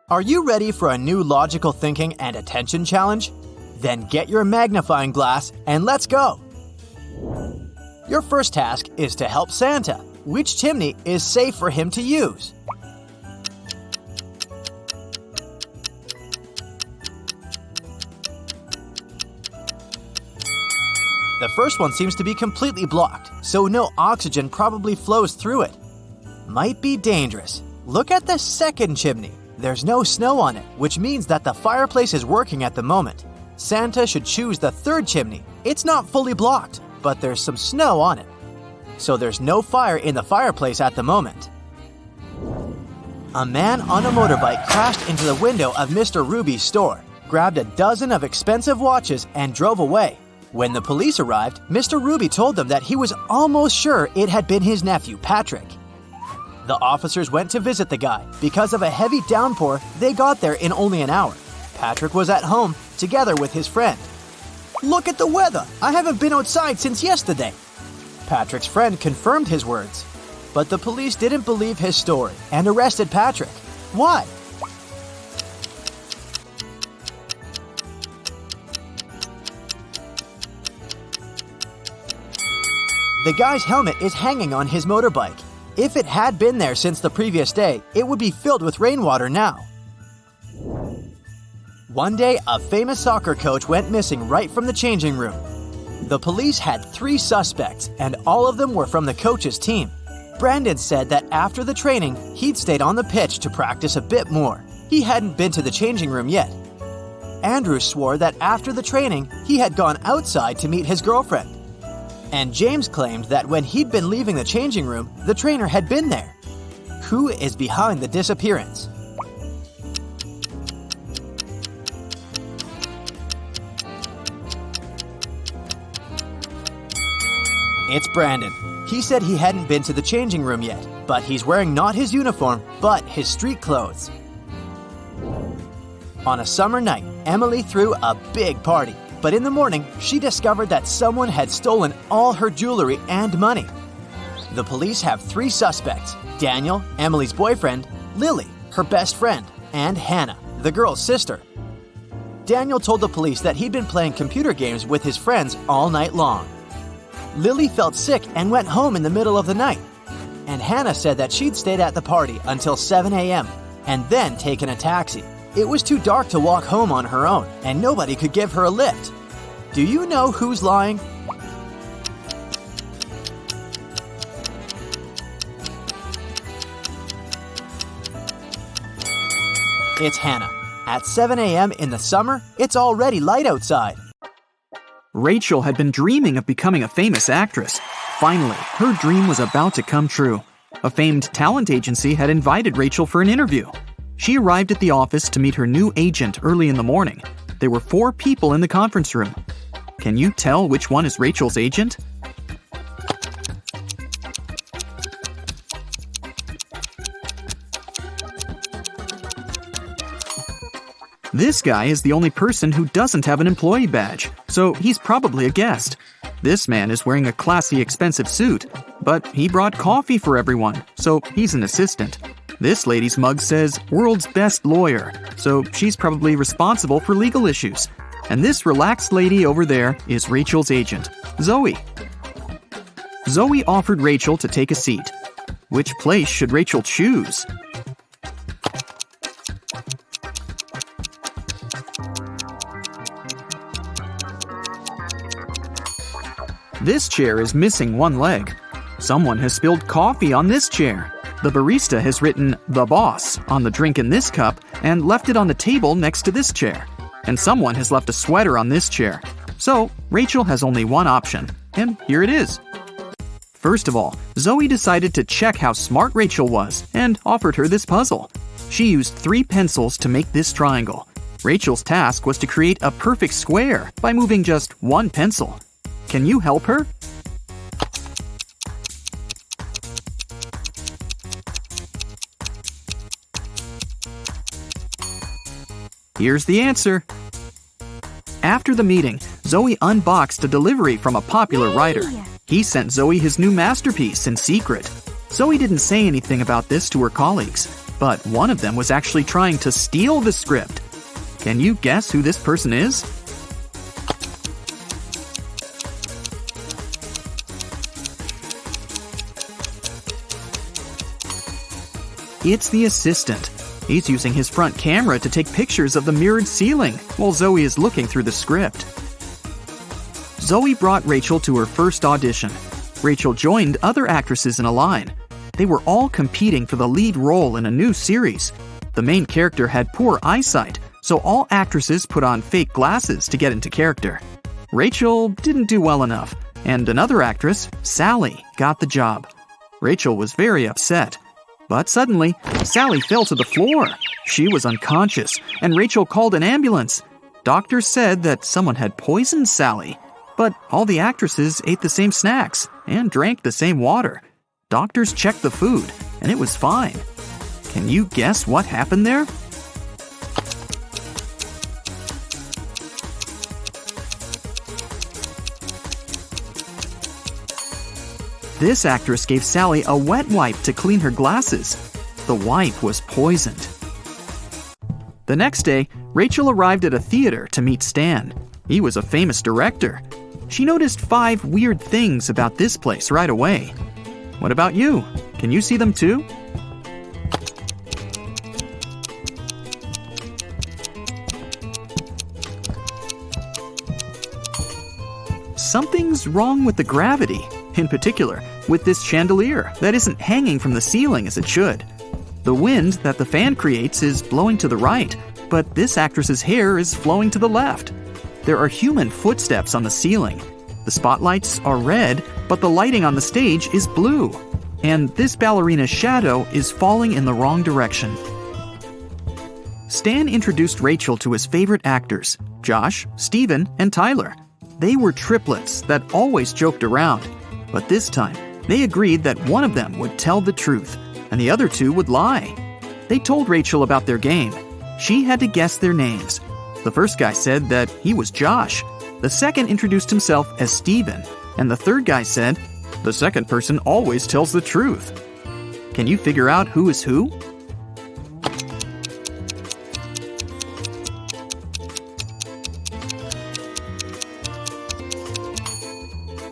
Are you ready for a new logical thinking and attention challenge? Then get your magnifying glass and let's go! Your first task is to help Santa. Which chimney is safe for him to use? The first one seems to be completely blocked, so no oxygen probably flows through it. Might be dangerous. Look at the second chimney. There's no snow on it, which means that the fireplace is working at the moment. Santa should choose the third chimney. It's not fully blocked, but there's some snow on it. So there's no fire in the fireplace at the moment. A man on a motorbike crashed into the window of Mr. Ruby's store, grabbed a dozen of expensive watches, and drove away. When the police arrived, Mr. Ruby told them that he was almost sure it had been his nephew, Patrick. The officers went to visit the guy. Because of a heavy downpour, they got there in only an hour. Patrick was at home, together with his friend. "Look at the weather! I haven't been outside since yesterday!" Patrick's friend confirmed his words. But the police didn't believe his story and arrested Patrick. Why? The guy's helmet is hanging on his motorbike. If it had been there since the previous day, it would be filled with rainwater now. One day, a famous soccer coach went missing right from the changing room. The police had 3 suspects, and all of them were from the coach's team. Brandon said that after the training, he'd stayed on the pitch to practice a bit more. He hadn't been to the changing room yet. Andrew swore that after the training, he had gone outside to meet his girlfriend. And James claimed that when he'd been leaving the changing room, the trainer had been there. Who is behind the disappearance? It's Brandon. He said he hadn't been to the changing room yet, but he's wearing not his uniform, but his street clothes. On a summer night, Emily threw a big party. But in the morning, she discovered that someone had stolen all her jewelry and money. The police have 3 suspects: Daniel, Emily's boyfriend, Lily, her best friend, and Hannah, the girl's sister. Daniel told the police that he'd been playing computer games with his friends all night long. Lily felt sick and went home in the middle of the night. And Hannah said that she'd stayed at the party until 7 a.m. and then taken a taxi. It was too dark to walk home on her own, and nobody could give her a lift. Do you know who's lying? It's Hannah. At 7 a.m. in the summer, it's already light outside. Rachel had been dreaming of becoming a famous actress. Finally, her dream was about to come true. A famed talent agency had invited Rachel for an interview. She arrived at the office to meet her new agent early in the morning. There were 4 people in the conference room. Can you tell which one is Rachel's agent? This guy is the only person who doesn't have an employee badge, so he's probably a guest. This man is wearing a classy, expensive suit, but he brought coffee for everyone, so he's an assistant. This lady's mug says "World's Best Lawyer," so she's probably responsible for legal issues. And this relaxed lady over there is Rachel's agent, Zoe. Zoe offered Rachel to take a seat. Which place should Rachel choose? This chair is missing one leg. Someone has spilled coffee on this chair. The barista has written "The Boss" on the drink in this cup and left it on the table next to this chair. And someone has left a sweater on this chair. So, Rachel has only one option, and here it is. First of all, Zoe decided to check how smart Rachel was and offered her this puzzle. She used 3 pencils to make this triangle. Rachel's task was to create a perfect square by moving just 1 pencil. Can you help her? Here's the answer. After the meeting, Zoe unboxed a delivery from a popular writer. He sent Zoe his new masterpiece in secret. Zoe didn't say anything about this to her colleagues. But one of them was actually trying to steal the script. Can you guess who this person is? It's the assistant. He's using his front camera to take pictures of the mirrored ceiling while Zoe is looking through the script. Zoe brought Rachel to her first audition. Rachel joined other actresses in a line. They were all competing for the lead role in a new series. The main character had poor eyesight, so all actresses put on fake glasses to get into character. Rachel didn't do well enough, and another actress, Sally, got the job. Rachel was very upset. But suddenly, Sally fell to the floor. She was unconscious, and Rachel called an ambulance. Doctors said that someone had poisoned Sally. But all the actresses ate the same snacks and drank the same water. Doctors checked the food, and it was fine. Can you guess what happened there? This actress gave Sally a wet wipe to clean her glasses. The wipe was poisoned. The next day, Rachel arrived at a theater to meet Stan. He was a famous director. She noticed 5 weird things about this place right away. What about you? Can you see them too? Something's wrong with the gravity. In particular, with this chandelier that isn't hanging from the ceiling as it should. The wind that the fan creates is blowing to the right, but this actress's hair is flowing to the left. There are human footsteps on the ceiling. The spotlights are red, but the lighting on the stage is blue. And this ballerina's shadow is falling in the wrong direction. Stan introduced Rachel to his favorite actors, Josh, Steven, and Tyler. They were triplets that always joked around. But this time, they agreed that one of them would tell the truth, and the other 2 would lie. They told Rachel about their game. She had to guess their names. The first guy said that he was Josh. The second introduced himself as Steven, and the third guy said, "The second person always tells the truth." Can you figure out who is who?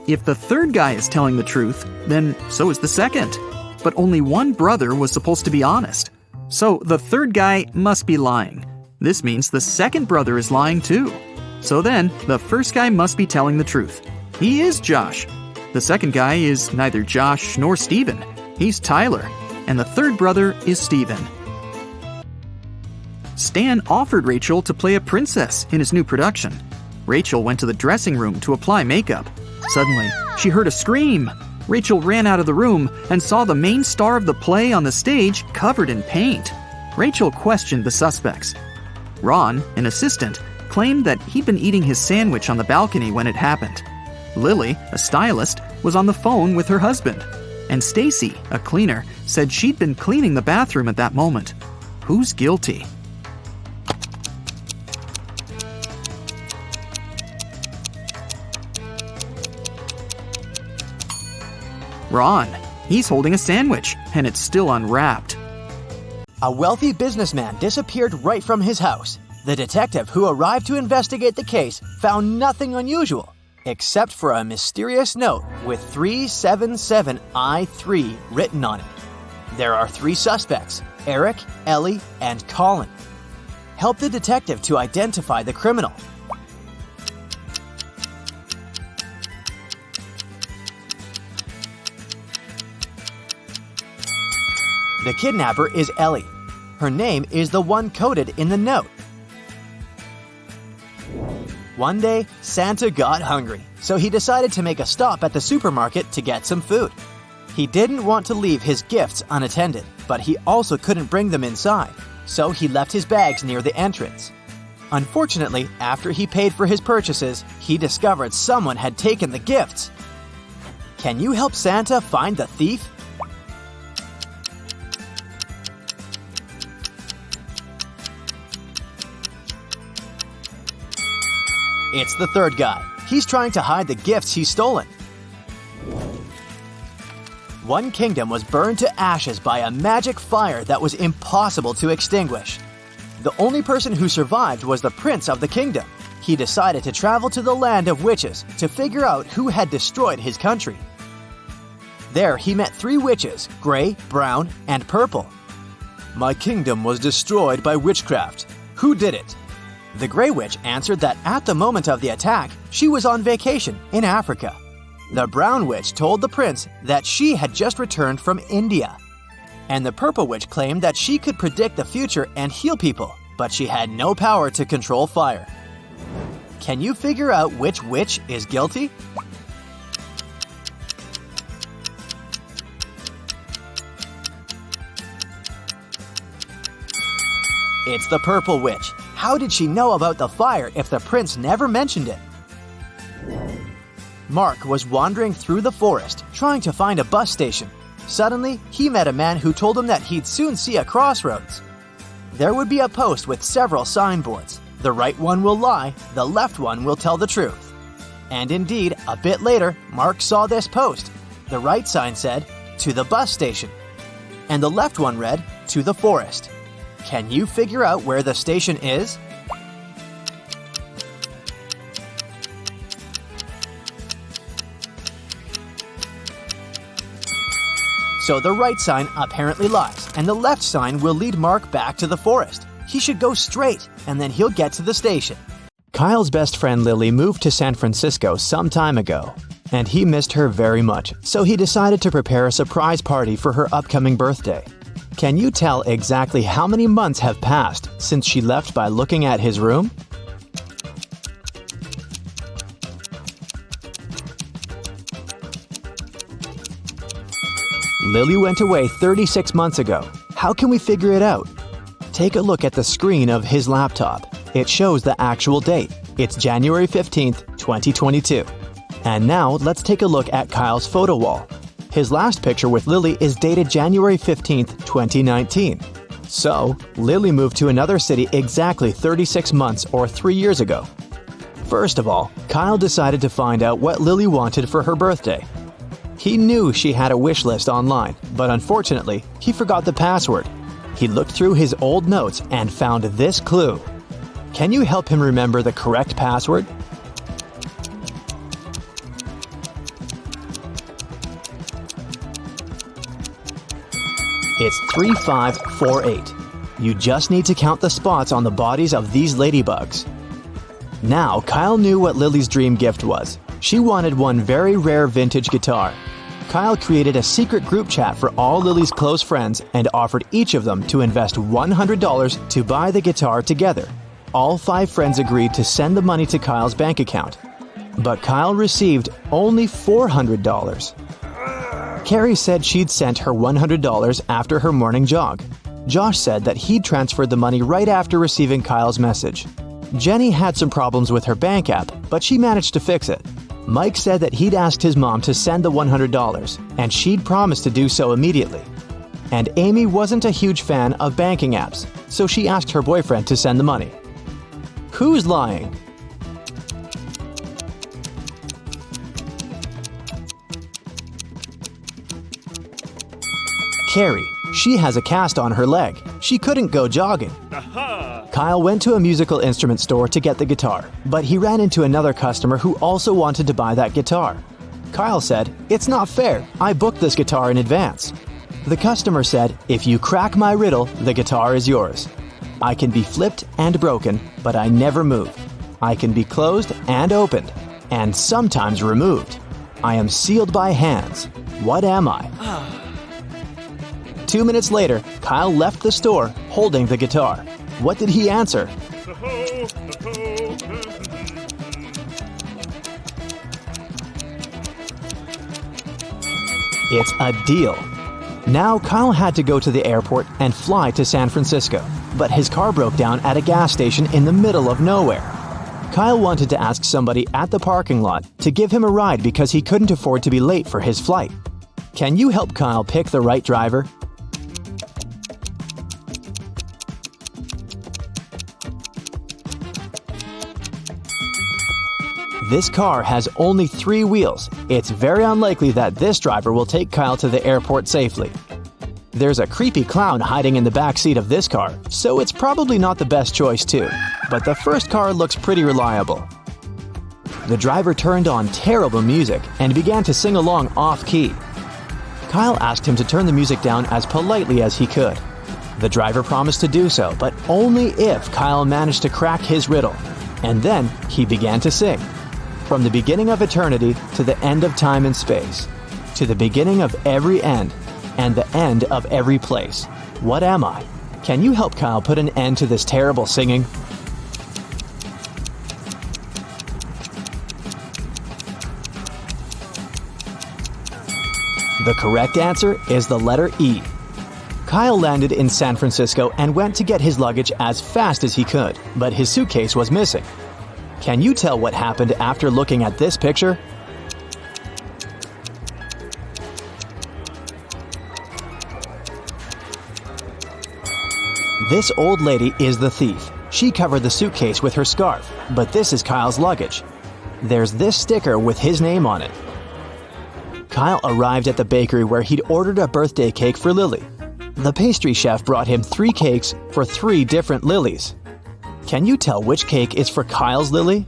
If the third guy is telling the truth, then so is the second. But only one brother was supposed to be honest. So the third guy must be lying. This means the second brother is lying too. So then, the first guy must be telling the truth. He is Josh. The second guy is neither Josh nor Steven. He's Tyler. And the third brother is Steven. Stan offered Rachel to play a princess in his new production. Rachel went to the dressing room to apply makeup. Suddenly, she heard a scream. Rachel ran out of the room and saw the main star of the play on the stage covered in paint. Rachel questioned the suspects. Ron, an assistant, claimed that he'd been eating his sandwich on the balcony when it happened. Lily, a stylist, was on the phone with her husband. And Stacy, a cleaner, said she'd been cleaning the bathroom at that moment. Who's guilty? Ron. He's holding a sandwich, and it's still unwrapped. A wealthy businessman disappeared right from his house. The detective who arrived to investigate the case found nothing unusual, except for a mysterious note with 377I3 written on it. There are 3 suspects, Eric, Ellie, and Colin. Help the detective to identify the criminal. The kidnapper is Ellie. Her name is the one coded in the note. One day, Santa got hungry, so he decided to make a stop at the supermarket to get some food. He didn't want to leave his gifts unattended, but he also couldn't bring them inside, so he left his bags near the entrance. Unfortunately, after he paid for his purchases, he discovered someone had taken the gifts. Can you help Santa find the thief? It's the third guy. He's trying to hide the gifts he's stolen. One kingdom was burned to ashes by a magic fire that was impossible to extinguish. The only person who survived was the prince of the kingdom. He decided to travel to the land of witches to figure out who had destroyed his country. There he met 3 witches, gray, brown, and purple. "My kingdom was destroyed by witchcraft. Who did it?" The gray witch answered that at the moment of the attack, she was on vacation in Africa. The brown witch told the prince that she had just returned from India. And the purple witch claimed that she could predict the future and heal people, but she had no power to control fire. Can you figure out which witch is guilty? It's the purple witch. How did she know about the fire if the prince never mentioned it? Mark was wandering through the forest, trying to find a bus station. Suddenly, he met a man who told him that he'd soon see a crossroads. There would be a post with several signboards. The right one will lie, the left one will tell the truth. And indeed, a bit later, Mark saw this post. The right sign said, "To the bus station," and the left one read, "To the forest." Can you figure out where the station is? So the right sign apparently lies, and the left sign will lead Mark back to the forest. He should go straight, and then he'll get to the station. Kyle's best friend Lily moved to San Francisco some time ago, and he missed her very much, so he decided to prepare a surprise party for her upcoming birthday. Can you tell exactly how many months have passed since she left by looking at his room? Lily went away 36 months ago. How can we figure it out? Take a look at the screen of his laptop. It shows the actual date. It's January 15th, 2022. And now let's take a look at Kyle's photo wall. His last picture with Lily is dated January 15th, 2019. So, Lily moved to another city exactly 36 months or 3 years ago. First of all, Kyle decided to find out what Lily wanted for her birthday. He knew she had a wish list online, but unfortunately, he forgot the password. He looked through his old notes and found this clue. Can you help him remember the correct password? It's 3548. You just need to count the spots on the bodies of these ladybugs. Now, Kyle knew what Lily's dream gift was. She wanted one very rare vintage guitar. Kyle created a secret group chat for all Lily's close friends and offered each of them to invest $100 to buy the guitar together. All 5 friends agreed to send the money to Kyle's bank account. But Kyle received only $400. Carrie said she'd sent her $100 after her morning jog. Josh said that he'd transferred the money right after receiving Kyle's message. Jenny had some problems with her bank app, but she managed to fix it. Mike said that he'd asked his mom to send the $100, and she'd promised to do so immediately. And Amy wasn't a huge fan of banking apps, so she asked her boyfriend to send the money. Who's lying? Carrie. She has a cast on her leg. She couldn't go jogging. Kyle went to a musical instrument store to get the guitar, but he ran into another customer who also wanted to buy that guitar. Kyle said, "It's not fair. I booked this guitar in advance." The customer said, "If you crack my riddle, the guitar is yours. I can be flipped and broken, but I never move. I can be closed and opened, and sometimes removed. I am sealed by hands. What am I?" 2 minutes later, Kyle left the store holding the guitar. What did he answer? It's a deal. Now Kyle had to go to the airport and fly to San Francisco, but his car broke down at a gas station in the middle of nowhere. Kyle wanted to ask somebody at the parking lot to give him a ride because he couldn't afford to be late for his flight. Can you help Kyle pick the right driver? This car has only 3 wheels. It's very unlikely that this driver will take Kyle to the airport safely. There's a creepy clown hiding in the back seat of this car, so it's probably not the best choice too. But the first car looks pretty reliable. The driver turned on terrible music and began to sing along off-key. Kyle asked him to turn the music down as politely as he could. The driver promised to do so, but only if Kyle managed to crack his riddle. And then he began to sing. From the beginning of eternity to the end of time and space, to the beginning of every end, and the end of every place. What am I? Can you help Kyle put an end to this terrible singing? The correct answer is the letter E. Kyle landed in San Francisco and went to get his luggage as fast as he could, but his suitcase was missing. Can you tell what happened after looking at this picture? This old lady is the thief. She covered the suitcase with her scarf, but this is Kyle's luggage. There's this sticker with his name on it. Kyle arrived at the bakery where he'd ordered a birthday cake for Lily. The pastry chef brought him 3 cakes for 3 different Lilies. Can you tell which cake is for Kyle's Lily?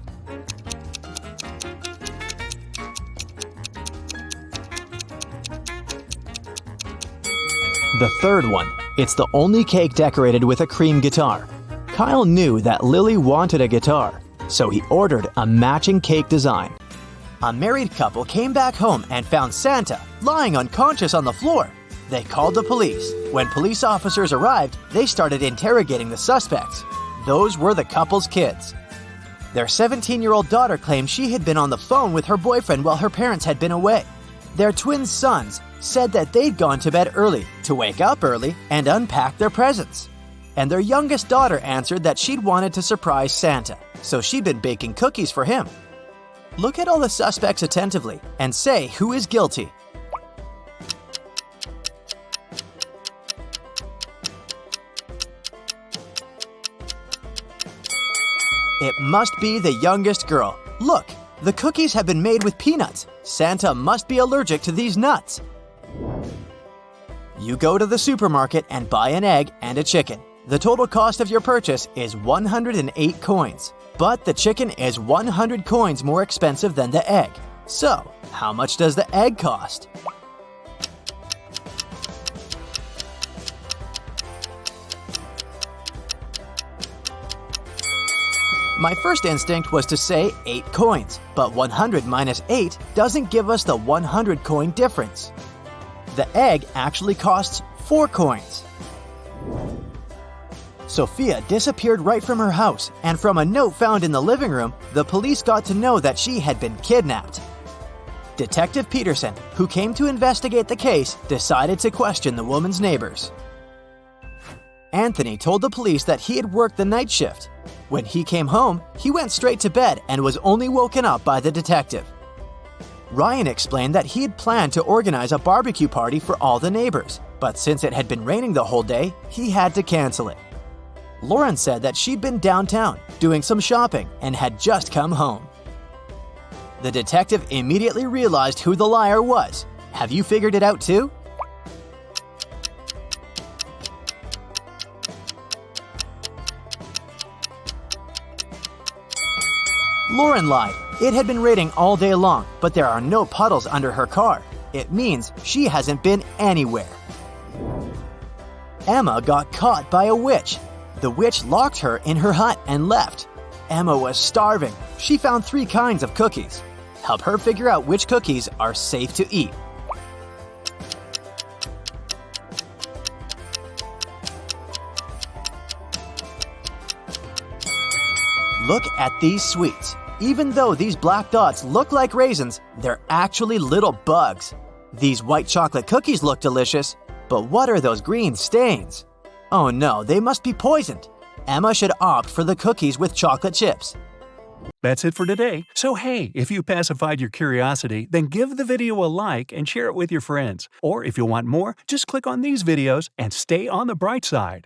The third one. It's the only cake decorated with a cream guitar. Kyle knew that Lily wanted a guitar, so he ordered a matching cake design. A married couple came back home and found Santa lying unconscious on the floor. They called the police. When police officers arrived, they started interrogating the suspects. Those were the couple's kids. Their 17-year-old daughter claimed she had been on the phone with her boyfriend while her parents had been away. Their twin sons said that they'd gone to bed early to wake up early and unpack their presents. And their youngest daughter answered that she'd wanted to surprise Santa, so she'd been baking cookies for him. Look at all the suspects attentively and say who is guilty. It must be the youngest girl. Look, the cookies have been made with peanuts. Santa must be allergic to these nuts. You go to the supermarket and buy an egg and a chicken. The total cost of your purchase is 108 coins. But the chicken is 100 coins more expensive than the egg. So, how much does the egg cost? My first instinct was to say 8 coins, but 100 minus 8 doesn't give us the 100 coin difference. The egg actually costs 4 coins. Sophia disappeared right from her house, and from a note found in the living room, the police got to know that she had been kidnapped. Detective Peterson, who came to investigate the case, decided to question the woman's neighbors. Anthony told the police that he had worked the night shift. When he came home, he went straight to bed and was only woken up by the detective. Ryan explained that he had planned to organize a barbecue party for all the neighbors, but since it had been raining the whole day, he had to cancel it. Lauren said that she'd been downtown doing some shopping and had just come home. The detective immediately realized who the liar was. Have you figured it out too? Lauren lied. It had been raining all day long, but there are no puddles under her car. It means she hasn't been anywhere. Emma got caught by a witch. The witch locked her in her hut and left. Emma was starving. She found 3 kinds of cookies. Help her figure out which cookies are safe to eat. Look at these sweets. Even though these black dots look like raisins, they're actually little bugs. These white chocolate cookies look delicious, but what are those green stains? Oh no, they must be poisoned. Emma should opt for the cookies with chocolate chips. That's it for today. So hey, if you pacified your curiosity, then give the video a like and share it with your friends. Or if you want more, just click on these videos and stay on the bright side.